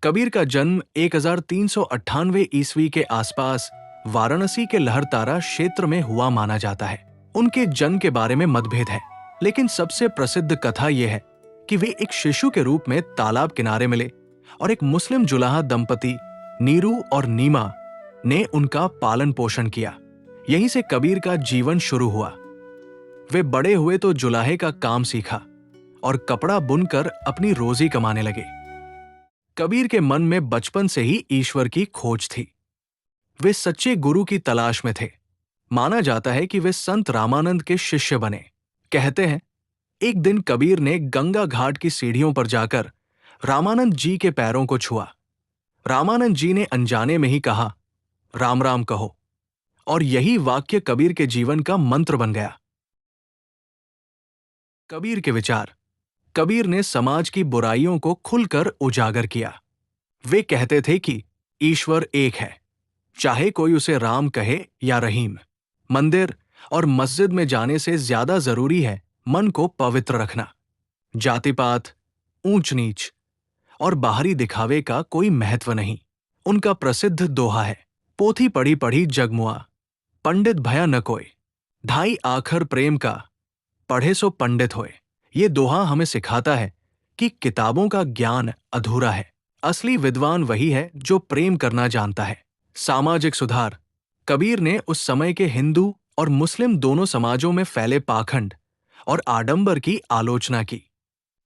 कबीर का जन्म 1398 ईस्वी के आसपास वाराणसी के लहरतारा क्षेत्र में हुआ माना जाता है। उनके जन्म के बारे में मतभेद है, लेकिन सबसे प्रसिद्ध कथा यह है कि वे एक शिशु के रूप में तालाब किनारे मिले और एक मुस्लिम जुलाहा दंपति नीरू और नीमा ने उनका पालन पोषण किया। यहीं से कबीर का जीवन शुरू हुआ। वे बड़े हुए तो जुलाहे का काम सीखा और कपड़ा बुनकर अपनी रोजी कमाने लगे। कबीर के मन में बचपन से ही ईश्वर की खोज थी। वे सच्चे गुरु की तलाश में थे। माना जाता है कि वे संत रामानंद के शिष्य बने। कहते हैं, एक दिन कबीर ने गंगा घाट की सीढ़ियों पर जाकर रामानंद जी के पैरों को छुआ। रामानंद जी ने अनजाने में ही कहा, राम राम कहो, और यही वाक्य कबीर के जीवन का मंत्र बन गया। कबीर के विचार। कबीर ने समाज की बुराइयों को खुलकर उजागर किया। वे कहते थे कि ईश्वर एक है, चाहे कोई उसे राम कहे या रहीम। मंदिर और मस्जिद में जाने से ज्यादा जरूरी है मन को पवित्र रखना। जातिपात, ऊंच नीच और बाहरी दिखावे का कोई महत्व नहीं। उनका प्रसिद्ध दोहा है, पोथी पढ़ी पढ़ी जगमुआ, पंडित भया न कोय, ढाई आखर प्रेम का, पढ़े सो पंडित होए। ये दोहा हमें सिखाता है कि किताबों का ज्ञान अधूरा है। असली विद्वान वही है जो प्रेम करना जानता है। सामाजिक सुधार। कबीर ने उस समय के हिंदू और मुस्लिम दोनों समाजों में फैले पाखंड और आडंबर की आलोचना की।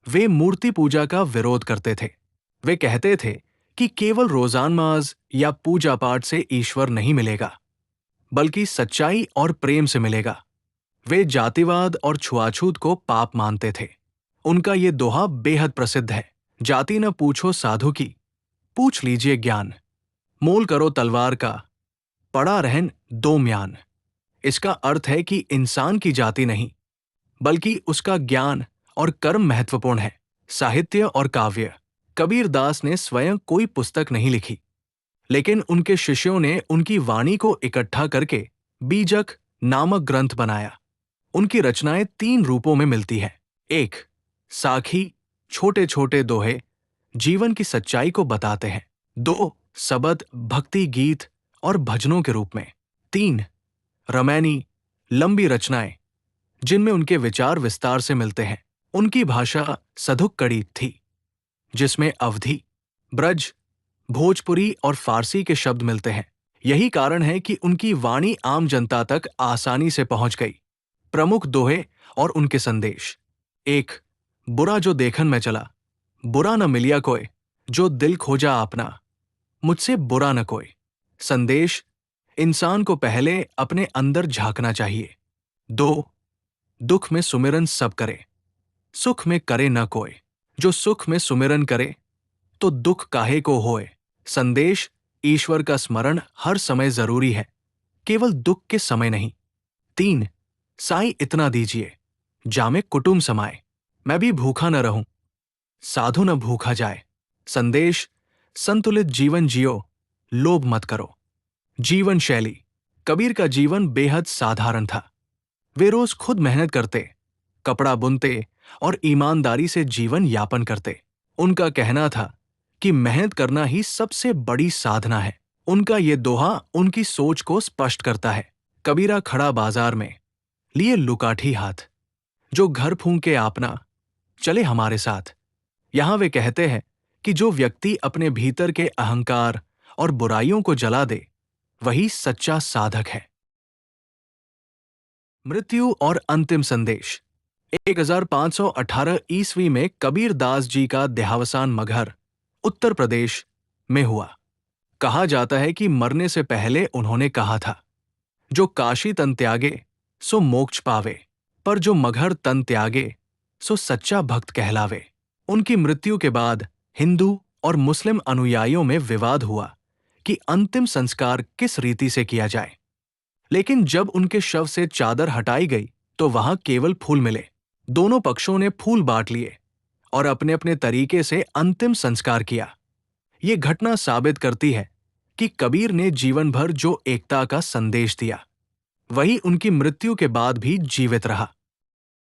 वे मूर्ति पूजा का विरोध करते थे। वे कहते थे कि केवल रोजानमाज या पूजा पाठ से ईश्वर नहीं मिलेगा, बल्कि सच्चाई और प्रेम से मिलेगा। वे जातिवाद और छुआछूत को पाप मानते थे। उनका ये दोहा बेहद प्रसिद्ध है, जाति न पूछो साधु की, पूछ लीजिए ज्ञान। मोल करो तलवार का, पड़ा रहन दो म्यान। इसका अर्थ है कि इंसान की जाति नहीं, बल्कि उसका ज्ञान और कर्म महत्वपूर्ण है। साहित्य और काव्य। कबीर दास ने स्वयं कोई पुस्तक नहीं लिखी, लेकिन उनके शिष्यों ने उनकी वाणी को इकट्ठा करके बीजक नामक ग्रंथ बनाया। उनकी रचनाएं 3 रूपों में मिलती है। 1. साखी, छोटे छोटे दोहे जीवन की सच्चाई को बताते हैं। 2. सबद, भक्ति गीत और भजनों के रूप में। 3. रमैनी, लंबी रचनाएं जिनमें उनके विचार विस्तार से मिलते हैं। उनकी भाषा सधुक्कड़ी थी, जिसमें अवधी, ब्रज, भोजपुरी और फारसी के शब्द मिलते हैं। यही कारण है कि उनकी वाणी आम जनता तक आसानी से पहुंच गई। प्रमुख दोहे और उनके संदेश। 1. बुरा जो देखन में चला, बुरा न मिलिया कोय, जो दिल खोजा अपना, मुझसे बुरा न कोय। संदेश, इंसान को पहले अपने अंदर झांकना चाहिए। 2. दुख में सुमिरन सब करे, सुख में करे न कोय, जो सुख में सुमिरन करे तो दुख काहे को होए। संदेश, ईश्वर का स्मरण हर समय जरूरी है, केवल दुख के समय नहीं। 3. साईं इतना दीजिए, जामे कुटुंब समाए, मैं भी भूखा न रहूं, साधु न भूखा जाए। संदेश, संतुलित जीवन जियो, लोभ मत करो। जीवन शैली। कबीर का जीवन बेहद साधारण था। वे रोज खुद मेहनत करते, कपड़ा बुनते और ईमानदारी से जीवन यापन करते। उनका कहना था कि मेहनत करना ही सबसे बड़ी साधना है। उनका ये दोहा उनकी सोच को स्पष्ट करता है। कबीरा खड़ा बाजार में, लिए लुकाठी हाथ, जो घर फूंके आपना, चले हमारे साथ। यहां वे कहते हैं कि जो व्यक्ति अपने भीतर के अहंकार और बुराइयों को जला दे, वही सच्चा साधक है। मृत्यु और अंतिम संदेश। 1518 ईस्वी में कबीर दास जी का देहावसान मगहर, उत्तर प्रदेश में हुआ। कहा जाता है कि मरने से पहले उन्होंने कहा था, जो काशी तन त्यागे सो मोक्ष पावे, पर जो मगहर तन त्यागे सो सच्चा भक्त कहलावे। उनकी मृत्यु के बाद हिंदू और मुस्लिम अनुयायियों में विवाद हुआ कि अंतिम संस्कार किस रीति से किया जाए। लेकिन जब उनके शव से चादर हटाई गई तो वहां केवल फूल मिले। दोनों पक्षों ने फूल बांट लिए और अपने अपने तरीके से अंतिम संस्कार किया। ये घटना साबित करती है कि कबीर ने जीवन भर जो एकता का संदेश दिया, वही उनकी मृत्यु के बाद भी जीवित रहा।